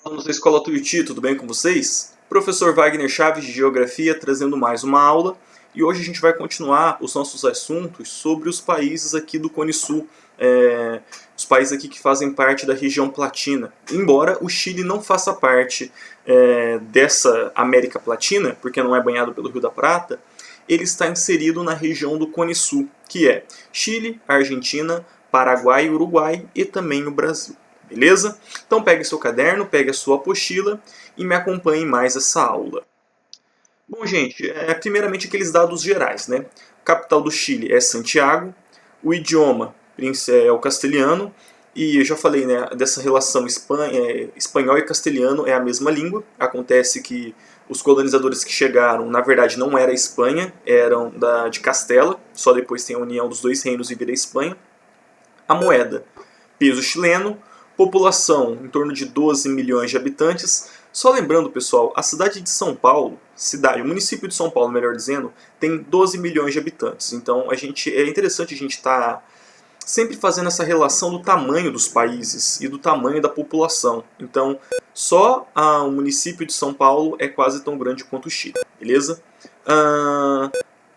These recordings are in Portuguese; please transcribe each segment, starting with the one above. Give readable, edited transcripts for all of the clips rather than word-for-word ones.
Alunos da Escola Tuiuti, tudo bem com vocês? Professor Wagner Chaves de Geografia trazendo mais uma aula e hoje a gente vai continuar os nossos assuntos sobre os países aqui do Cone Sul, os países aqui que fazem parte da região Platina. Embora o Chile não faça parte dessa América Platina, porque não é banhado pelo Rio da Prata, ele está inserido na região do Cone Sul, que é Chile, Argentina, Paraguai, Uruguai e também o Brasil. Beleza? Então pegue seu caderno, pegue a sua apostila e me acompanhe em mais essa aula. Bom, gente, primeiramente aqueles dados gerais, né? A capital do Chile é Santiago, o idioma é o castelhano, e eu já falei, né, dessa relação espanhol e castelhano é a mesma língua. Acontece que os colonizadores que chegaram, na verdade, não era a Espanha, eram de Castela, só depois tem a união dos dois reinos e vira a Espanha. A moeda, peso chileno, população em torno de 12 milhões de habitantes. Só lembrando, pessoal, a cidade de São Paulo, o município de São Paulo, melhor dizendo, tem 12 milhões de habitantes. Então é interessante a gente estar sempre fazendo essa relação do tamanho dos países e do tamanho da população. Então, só o município de São Paulo é quase tão grande quanto o Chile, beleza?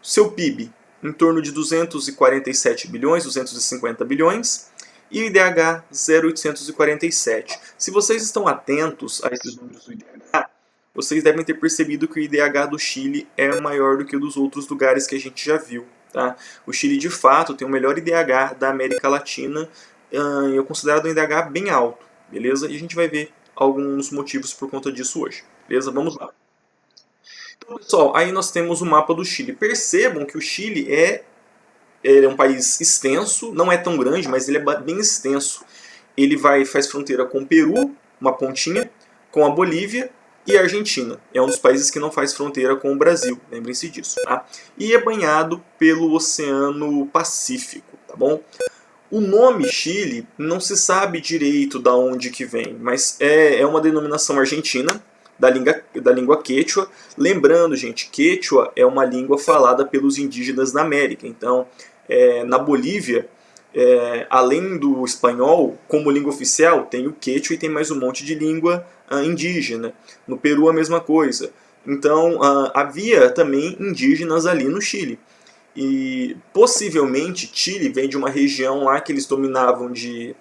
Seu PIB, em torno de 247 bilhões, 250 bilhões. E o IDH 0,847. Se vocês estão atentos a esses números do IDH, vocês devem ter percebido que o IDH do Chile é maior do que o dos outros lugares que a gente já viu. Tá? O Chile, de fato, tem o melhor IDH da América Latina e eu considero um IDH bem alto, beleza? E a gente vai ver alguns motivos por conta disso hoje, beleza? Vamos lá. Então, pessoal, aí nós temos o mapa do Chile. Percebam que o Chile ele é um país extenso, não é tão grande, mas ele é bem extenso. Ele faz fronteira com o Peru, uma pontinha, com a Bolívia e a Argentina. É um dos países que não faz fronteira com o Brasil, lembrem-se disso. Tá? E é banhado pelo Oceano Pacífico, tá bom? O nome Chile não se sabe direito de onde que vem, mas é uma denominação argentina, da língua quechua. Lembrando, gente, quechua é uma língua falada pelos indígenas da América. Então, na Bolívia, além do espanhol, como língua oficial, tem o quechua e tem mais um monte de língua indígena. No Peru, a mesma coisa. Então, havia também indígenas ali no Chile. E possivelmente Chile vem de uma região lá que eles dominavam de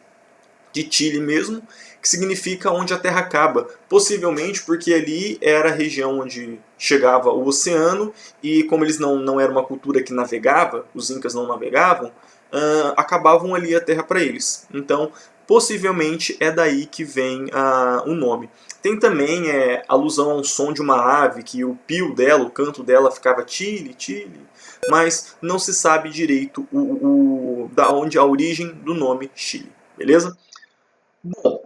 Chile mesmo, que significa onde a terra acaba. Possivelmente porque ali era a região onde chegava o oceano e como eles não eram uma cultura que navegava, os incas não navegavam, acabavam ali a terra para eles. Então, possivelmente é daí que vem o nome. Tem também alusão a um som de uma ave, que o pio dela, o canto dela ficava Chile, Chile, mas não se sabe direito da onde a origem do nome Chile, beleza? Bom,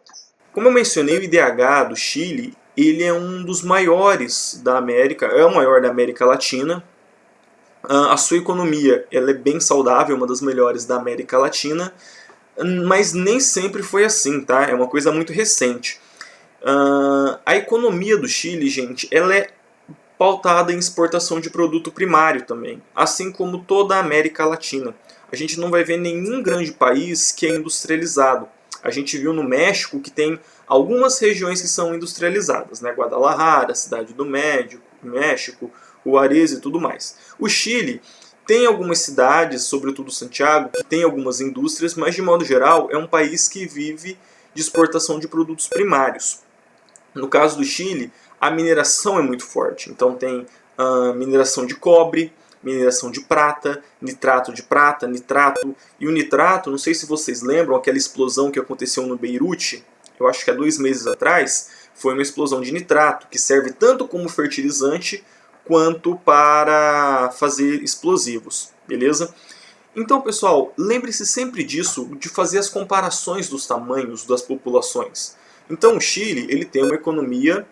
como eu mencionei, o IDH do Chile, ele é um dos maiores da América, é o maior da América Latina. A sua economia ela é bem saudável, uma das melhores da América Latina, mas nem sempre foi assim, tá? É uma coisa muito recente. A economia do Chile, gente, ela é pautada em exportação de produto primário também, assim como toda a América Latina. A gente não vai ver nenhum grande país que é industrializado. A gente viu no México que tem algumas regiões que são industrializadas, né? Guadalajara, Cidade do México, Juárez e tudo mais. O Chile tem algumas cidades, sobretudo Santiago, que tem algumas indústrias, mas de modo geral é um país que vive de exportação de produtos primários. No caso do Chile, a mineração é muito forte. Então tem mineração de cobre, mineração de prata, nitrato, e o nitrato, não sei se vocês lembram, aquela explosão que aconteceu no Beirute, eu acho que há 2 meses atrás, foi uma explosão de nitrato, que serve tanto como fertilizante, quanto para fazer explosivos, beleza? Então, pessoal, lembre-se sempre disso, de fazer as comparações dos tamanhos das populações. Então, o Chile ele tem uma economia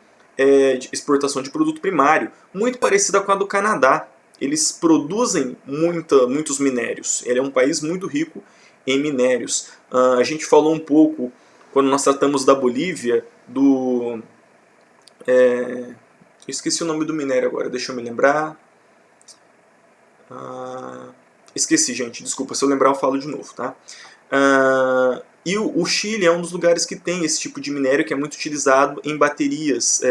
de exportação de produto primário muito parecida com a do Canadá. Eles produzem muitos minérios. Ele é um país muito rico em minérios. A gente falou um pouco, quando nós tratamos da Bolívia, eu esqueci o nome do minério agora, deixa eu me lembrar. Esqueci, gente, desculpa, se eu lembrar eu falo de novo, tá? E o Chile é um dos lugares que tem esse tipo de minério que é muito utilizado em baterias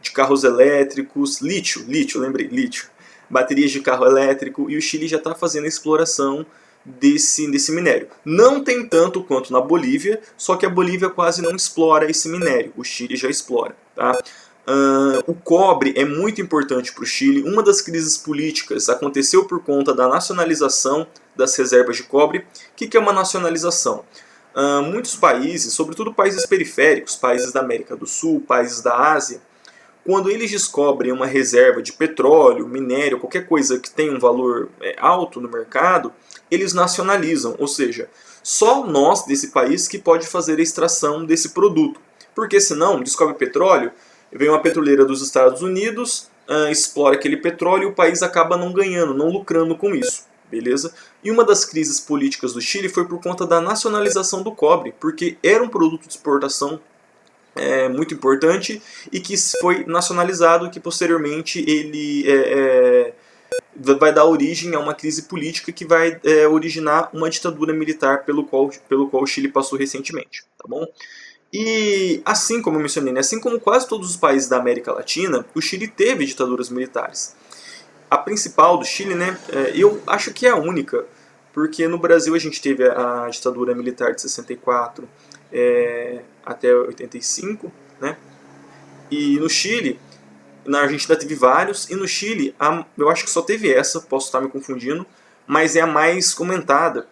de carros elétricos, lítio, lembrei, lítio, baterias de carro elétrico, e o Chile já está fazendo a exploração desse minério. Não tem tanto quanto na Bolívia, só que a Bolívia quase não explora esse minério, o Chile já explora. Tá? O cobre é muito importante para o Chile. Uma das crises políticas aconteceu por conta da nacionalização das reservas de cobre. O que é uma nacionalização? Muitos países, sobretudo países periféricos, países da América do Sul, países da Ásia, quando eles descobrem uma reserva de petróleo, minério, qualquer coisa que tenha um valor alto no mercado, eles nacionalizam, ou seja, só nós desse país que pode fazer a extração desse produto. Porque senão, descobre petróleo, vem uma petroleira dos Estados Unidos, explora aquele petróleo e o país acaba não ganhando, não lucrando com isso. Beleza? E uma das crises políticas do Chile foi por conta da nacionalização do cobre, porque era um produto de exportação muito importante e que foi nacionalizado, que posteriormente ele vai dar origem a uma crise política que vai originar uma ditadura militar pelo qual o Chile passou recentemente. Tá bom? E assim como eu mencionei, né, assim como quase todos os países da América Latina, o Chile teve ditaduras militares. A principal do Chile, né, eu acho que é a única, porque no Brasil a gente teve a ditadura militar de 64 até 85, né, e no Chile, na Argentina teve vários, e no Chile eu acho que só teve essa, posso estar me confundindo, mas é a mais comentada,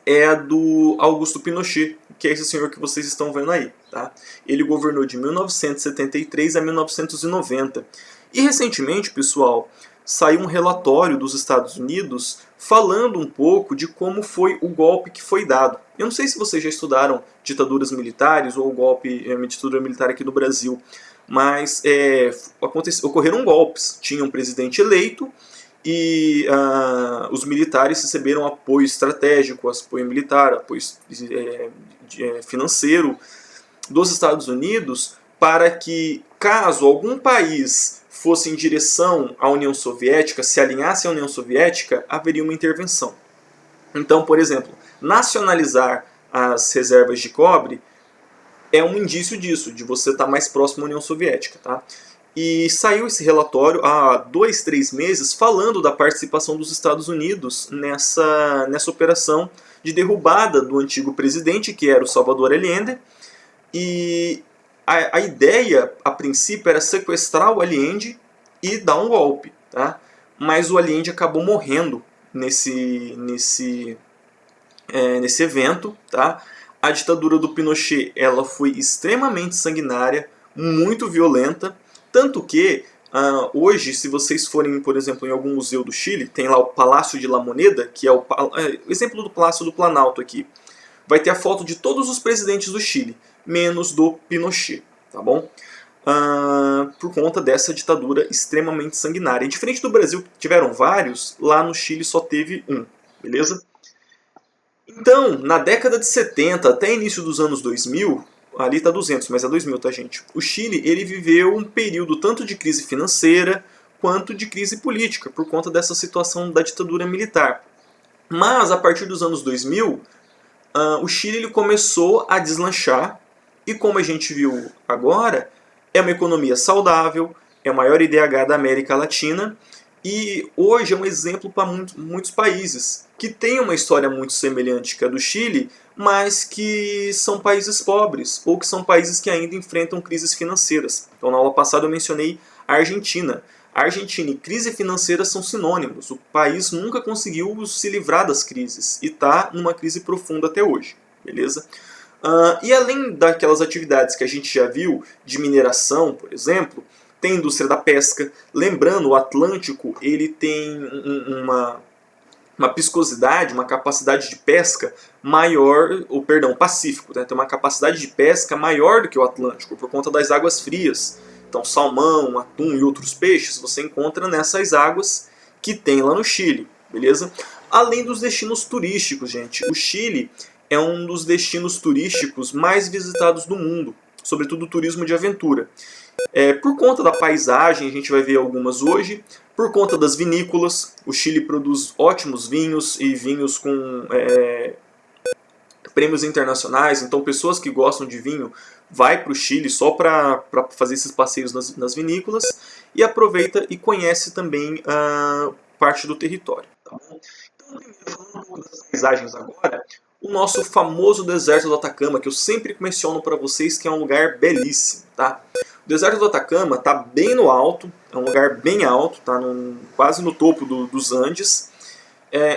é a do Augusto Pinochet, que é esse senhor que vocês estão vendo aí. Tá? Ele governou de 1973 a 1990. E recentemente, pessoal, saiu um relatório dos Estados Unidos falando um pouco de como foi o golpe que foi dado. Eu não sei se vocês já estudaram ditaduras militares ou ditadura militar aqui no Brasil, mas ocorreram golpes. Tinha um presidente eleito e os militares receberam apoio estratégico, apoio militar, apoio financeiro dos Estados Unidos para que, caso algum país fosse em direção à União Soviética, se alinhasse à União Soviética, haveria uma intervenção. Então, por exemplo, nacionalizar as reservas de cobre é um indício disso, de você estar mais próximo à União Soviética. Tá? E saiu esse relatório há 2, 3 meses falando da participação dos Estados Unidos nessa operação de derrubada do antigo presidente, que era o Salvador Allende. E a ideia, a princípio, era sequestrar o Allende e dar um golpe. Tá? Mas o Allende acabou morrendo nesse evento. Tá? A ditadura do Pinochet ela foi extremamente sanguinária, muito violenta. Tanto que, hoje, se vocês forem, por exemplo, em algum museu do Chile, tem lá o Palácio de La Moneda, que é o exemplo do Palácio do Planalto aqui. Vai ter a foto de todos os presidentes do Chile, menos do Pinochet, tá bom? Por conta dessa ditadura extremamente sanguinária. E diferente do Brasil, que tiveram vários, lá no Chile só teve um, beleza? Então, na década de 70 até início dos anos 2000, ali está 200, mas é 2000, tá, gente? O Chile ele viveu um período tanto de crise financeira quanto de crise política, por conta dessa situação da ditadura militar. Mas, a partir dos anos 2000, o Chile ele começou a deslanchar, e como a gente viu agora, é uma economia saudável, é o maior IDH da América Latina, e hoje é um exemplo para muitos países que têm uma história muito semelhante que a do Chile, mas que são países pobres, ou que são países que ainda enfrentam crises financeiras. Então, na aula passada eu mencionei a Argentina. A Argentina e crise financeira são sinônimos. O país nunca conseguiu se livrar das crises e está numa crise profunda até hoje. Beleza? E além daquelas atividades que a gente já viu, de mineração, por exemplo, tem a indústria da pesca. Lembrando, o Atlântico ele tem uma piscosidade, uma capacidade de pesca maior, o Pacífico, né? Tem uma capacidade de pesca maior do que o Atlântico, por conta das águas frias. Então, salmão, atum e outros peixes você encontra nessas águas que tem lá no Chile, beleza? Além dos destinos turísticos, gente. O Chile é um dos destinos turísticos mais visitados do mundo, sobretudo o turismo de aventura. Por conta da paisagem, a gente vai ver algumas hoje, por conta das vinícolas, o Chile produz ótimos vinhos e vinhos com prêmios internacionais, então pessoas que gostam de vinho vai para o Chile só para fazer esses passeios nas vinícolas e aproveita e conhece também parte do território. Tá bom? Então, falando um pouco das paisagens agora, o nosso famoso deserto do Atacama, que eu sempre menciono para vocês que é um lugar belíssimo. Tá? O deserto do Atacama está bem no alto, é um lugar bem alto, tá quase no topo dos Andes.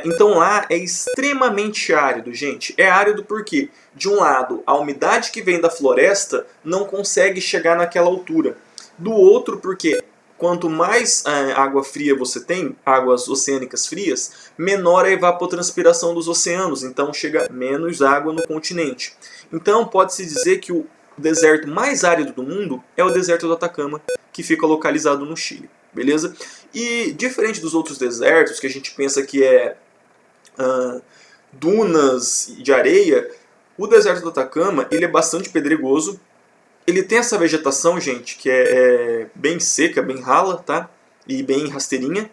Então lá é extremamente árido, gente. É árido porque, de um lado, a umidade que vem da floresta não consegue chegar naquela altura. Do outro, porque quanto mais água fria você tem, águas oceânicas frias, menor a evapotranspiração dos oceanos, então chega menos água no continente. Então pode-se dizer que o deserto mais árido do mundo é o deserto do Atacama, que fica localizado no Chile. Beleza? E diferente dos outros desertos, que a gente pensa que é dunas de areia, o deserto do Atacama ele é bastante pedregoso. Ele tem essa vegetação, gente, que é bem seca, bem rala, tá? E bem rasteirinha.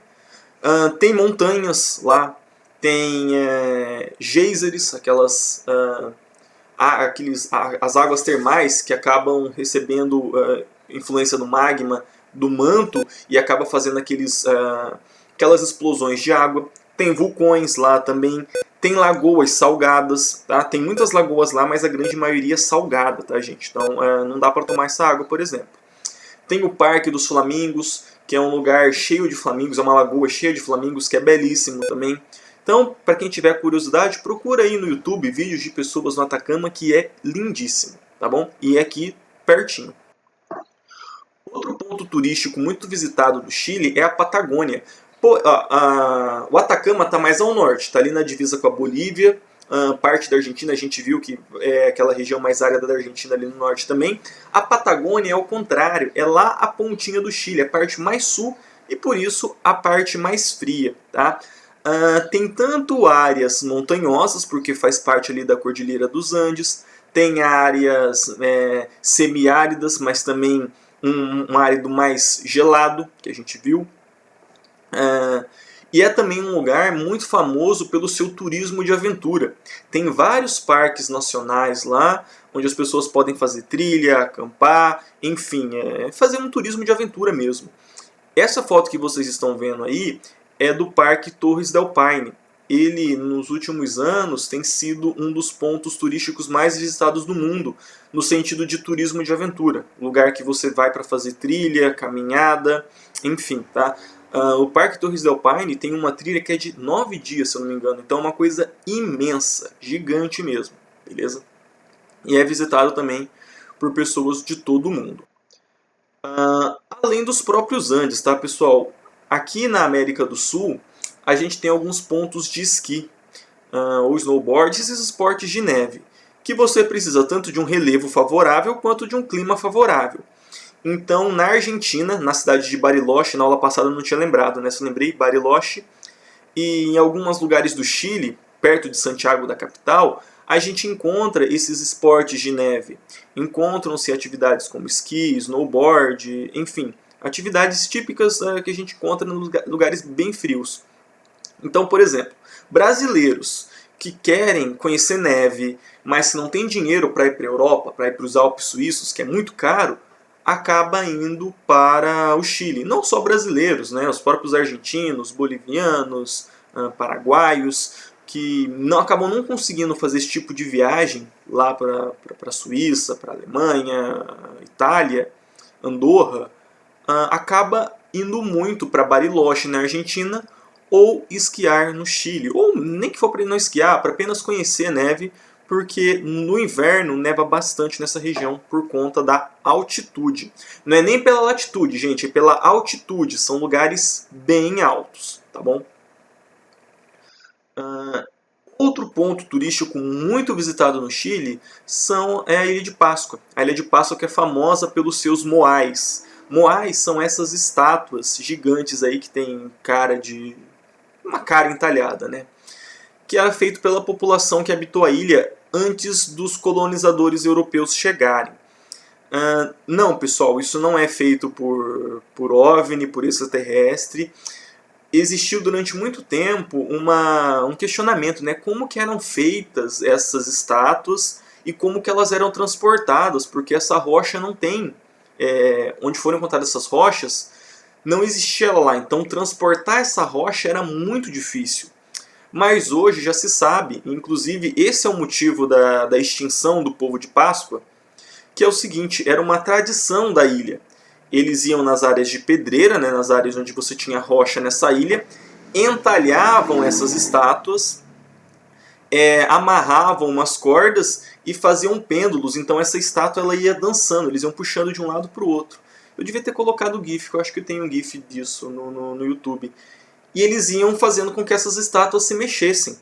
Tem montanhas lá, tem geysers, as águas termais que acabam recebendo influência do magma do manto e acaba fazendo aquelas explosões de água. Tem vulcões lá também, tem lagoas salgadas, tá? Tem muitas lagoas lá, mas a grande maioria é salgada, tá, gente? Então não dá para tomar essa água, por exemplo. Tem o Parque dos Flamingos, que é um lugar cheio de flamingos, é uma lagoa cheia de flamingos, que é belíssimo também. Então, para quem tiver curiosidade, procura aí no YouTube vídeos de pessoas no Atacama, que é lindíssimo, tá bom? E é aqui pertinho. Outro ponto turístico muito visitado do Chile é a Patagônia. O Atacama está mais ao norte, está ali na divisa com a Bolívia, parte da Argentina, a gente viu que é aquela região mais árida da Argentina ali no norte também. A Patagônia é o contrário, é lá a pontinha do Chile, a parte mais sul e por isso a parte mais fria. Tá? Tem tanto áreas montanhosas, porque faz parte ali da Cordilheira dos Andes, tem áreas semiáridas, mas também um árido mais gelado, que a gente viu. E é também um lugar muito famoso pelo seu turismo de aventura. Tem vários parques nacionais lá, onde as pessoas podem fazer trilha, acampar, enfim, fazer um turismo de aventura mesmo. Essa foto que vocês estão vendo aí é do Parque Torres del Paine. Ele, nos últimos anos, tem sido um dos pontos turísticos mais visitados do mundo, no sentido de turismo de aventura. Lugar que você vai para fazer trilha, caminhada, enfim, tá? O Parque Torres del Paine tem uma trilha que é de 9 dias, se eu não me engano. Então é uma coisa imensa, gigante mesmo, beleza? E é visitado também por pessoas de todo o mundo. Além dos próprios Andes, tá, pessoal? Aqui na América do Sul, a gente tem alguns pontos de esqui, ou snowboard, esses esportes de neve, que você precisa tanto de um relevo favorável quanto de um clima favorável. Então, na Argentina, na cidade de Bariloche, na aula passada eu não tinha lembrado, né? Só lembrei Bariloche. E em alguns lugares do Chile, perto de Santiago da capital, a gente encontra esses esportes de neve. Encontram-se atividades como esqui, snowboard, enfim, atividades típicas que a gente encontra em lugares bem frios. Então, por exemplo, brasileiros que querem conhecer neve, mas que não têm dinheiro para ir para a Europa, para ir para os Alpes suíços, que é muito caro, acaba indo para o Chile. Não só brasileiros, né? Os próprios argentinos, bolivianos, paraguaios, que acabam não conseguindo fazer esse tipo de viagem lá para a Suíça, para a Alemanha, Itália, Andorra, acaba indo muito para Bariloche, na Argentina, ou esquiar no Chile. Ou nem que for para não esquiar, para apenas conhecer neve, porque no inverno neva bastante nessa região por conta da altitude. Não é nem pela latitude, gente, é pela altitude. São lugares bem altos, tá bom? Outro ponto turístico muito visitado no Chile é a Ilha de Páscoa. A Ilha de Páscoa que é famosa pelos seus moais. Moais são essas estátuas gigantes aí que tem uma cara entalhada, né? Que era feito pela população que habitou a ilha antes dos colonizadores europeus chegarem. Não, pessoal, isso não é feito por OVNI, por extraterrestre. existiu durante muito tempo um questionamento, né? Como que eram feitas essas estátuas e como que elas eram transportadas, porque essa rocha não tem, onde foram encontradas essas rochas, não existia ela lá. Então transportar essa rocha era muito difícil. Mas hoje já se sabe, inclusive esse é o motivo da extinção do povo de Páscoa, que é o seguinte, era uma tradição da ilha. Eles iam nas áreas de pedreira, né, nas áreas onde você tinha rocha nessa ilha, entalhavam essas estátuas, amarravam umas cordas e faziam pêndulos. Então essa estátua ela ia dançando, eles iam puxando de um lado para o outro. Eu devia ter colocado o GIF, eu acho que tem um GIF disso no YouTube. E eles iam fazendo com que essas estátuas se mexessem.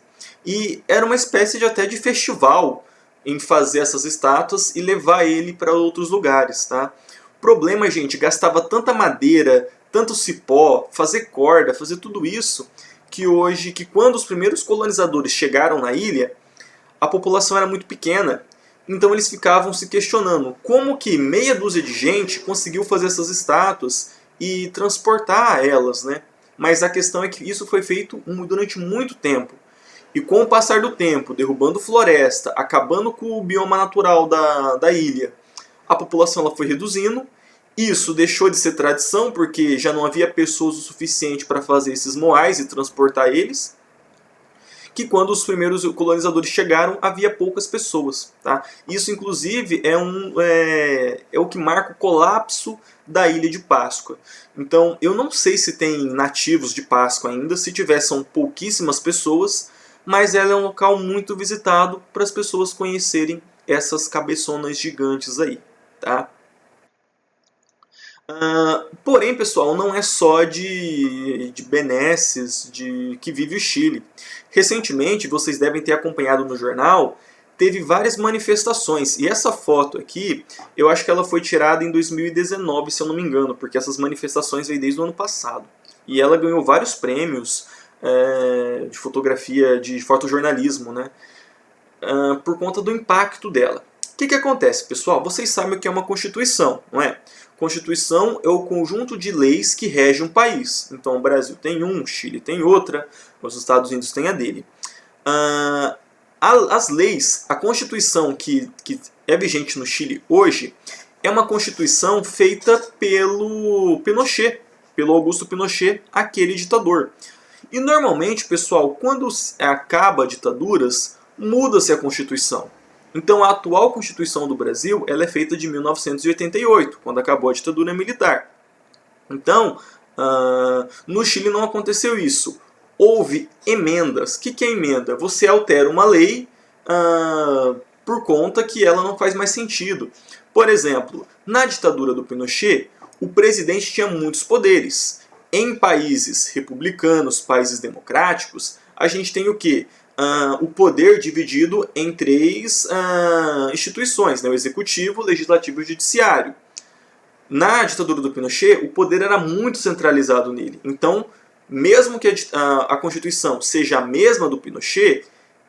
E era uma espécie de até de festival em fazer essas estátuas e levar ele para outros lugares, tá? O problema, gente, gastava tanta madeira, tanto cipó, fazer corda, fazer tudo isso, que quando os primeiros colonizadores chegaram na ilha, a população era muito pequena. Então eles ficavam se questionando como que meia dúzia de gente conseguiu fazer essas estátuas e transportar elas, né? Mas a questão é que isso foi feito durante muito tempo. E com o passar do tempo, derrubando floresta, acabando com o bioma natural da ilha, a população ela foi reduzindo. Isso deixou de ser tradição, porque já não havia pessoas o suficiente para fazer esses moais e transportar eles. Que quando os primeiros colonizadores chegaram, havia poucas pessoas. Tá? Isso, inclusive, é o que marca o colapso da Ilha de Páscoa. Então, eu não sei se tem nativos de Páscoa ainda, se tiver são pouquíssimas pessoas, mas ela é um local muito visitado para as pessoas conhecerem essas cabeçonas gigantes aí. Tá? Porém, pessoal, não é só de benesses que vive o Chile. Recentemente, vocês devem ter acompanhado no jornal, teve várias manifestações. E essa foto aqui, eu acho que ela foi tirada em 2019, se eu não me engano, porque essas manifestações veio desde o ano passado. E ela ganhou vários prêmios de fotografia, de fotojornalismo, né? Por conta do impacto dela. O que acontece, pessoal? Vocês sabem o que é uma Constituição, não é? Constituição é o conjunto de leis que rege um país. Então o Brasil tem um, o Chile tem outra, os Estados Unidos têm a dele. As leis, a Constituição que é vigente no Chile hoje, é uma Constituição feita pelo Pinochet, pelo Augusto Pinochet, aquele ditador. E normalmente, pessoal, quando acaba ditaduras, muda-se a Constituição. Então a atual Constituição do Brasil ela é feita de 1988, quando acabou a ditadura militar. Então, no Chile não aconteceu isso. Houve emendas. O que é emenda? Você altera uma lei por conta que ela não faz mais sentido. Por exemplo, na ditadura do Pinochet, o presidente tinha muitos poderes. Em países republicanos, países democráticos, a gente tem o quê? O poder dividido em três instituições, né? O executivo, o legislativo e o judiciário. Na ditadura do Pinochet, o poder era muito centralizado nele. Então, mesmo que a Constituição seja a mesma do Pinochet,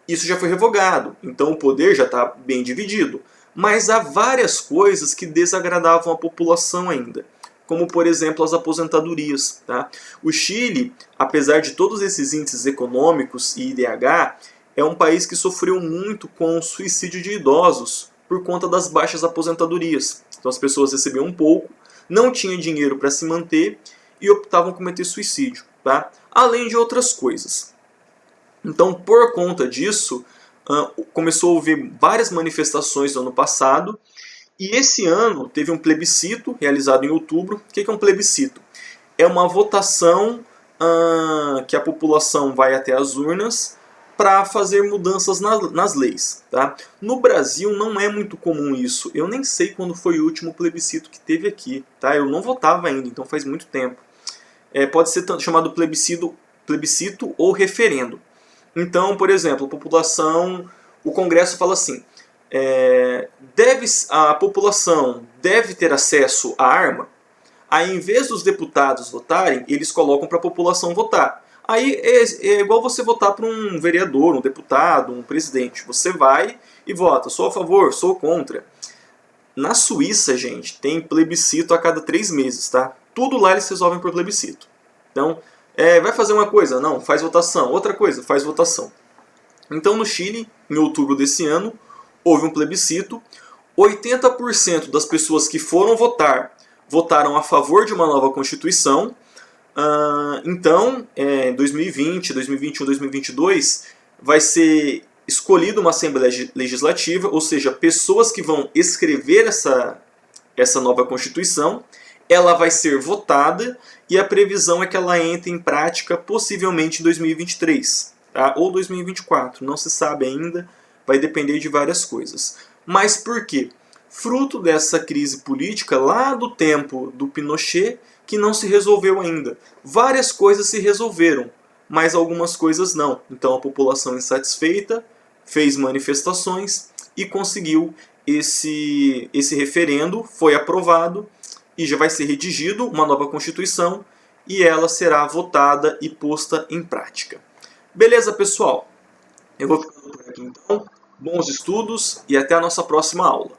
isso já foi revogado. Então o poder já está bem dividido. Mas há várias coisas que desagradavam a população ainda. Como, por exemplo, as aposentadorias. Tá? O Chile, apesar de todos esses índices econômicos e IDH, é um país que sofreu muito com o suicídio de idosos por conta das baixas aposentadorias. Então as pessoas recebiam um pouco, não tinham dinheiro para se manter e optavam por cometer suicídio. Tá? Além de outras coisas. Então, por conta disso, começou a haver várias manifestações no ano passado. E esse ano teve um plebiscito realizado em outubro. O que é um plebiscito? É uma votação que a população vai até as urnas para fazer mudanças nas leis. Tá? No Brasil não é muito comum isso. Eu nem sei quando foi o último plebiscito que teve aqui. Tá? Eu não votava ainda, então faz muito tempo. Pode ser chamado plebiscito ou referendo. Então, por exemplo, a população, o Congresso fala assim, a população deve ter acesso à arma. Aí, em vez dos deputados votarem, eles colocam para a população votar. Aí é igual você votar para um vereador, um deputado, um presidente. Você vai e vota, sou a favor, sou contra. Na Suíça, gente, tem plebiscito a cada 3 meses, tá? Tudo lá eles resolvem por plebiscito. Então, Vai fazer uma coisa? Não, faz votação. Outra coisa, faz votação. Então, no Chile, em outubro desse ano, houve um plebiscito. 80% das pessoas que foram votar votaram a favor de uma nova Constituição. Então, em 2020, 2021, 2022, vai ser escolhida uma Assembleia Legislativa, ou seja, pessoas que vão escrever essa nova Constituição. Ela vai ser votada e a previsão é que ela entre em prática possivelmente em 2023, tá? Ou 2024, não se sabe ainda, vai depender de várias coisas. Mas por quê? Fruto dessa crise política lá do tempo do Pinochet, que não se resolveu ainda. Várias coisas se resolveram, mas algumas coisas não. Então a população insatisfeita fez manifestações e conseguiu esse referendo, foi aprovado e já vai ser redigido uma nova Constituição e ela será votada e posta em prática. Beleza, pessoal? Eu vou ficando por aqui então. Bons estudos e até a nossa próxima aula.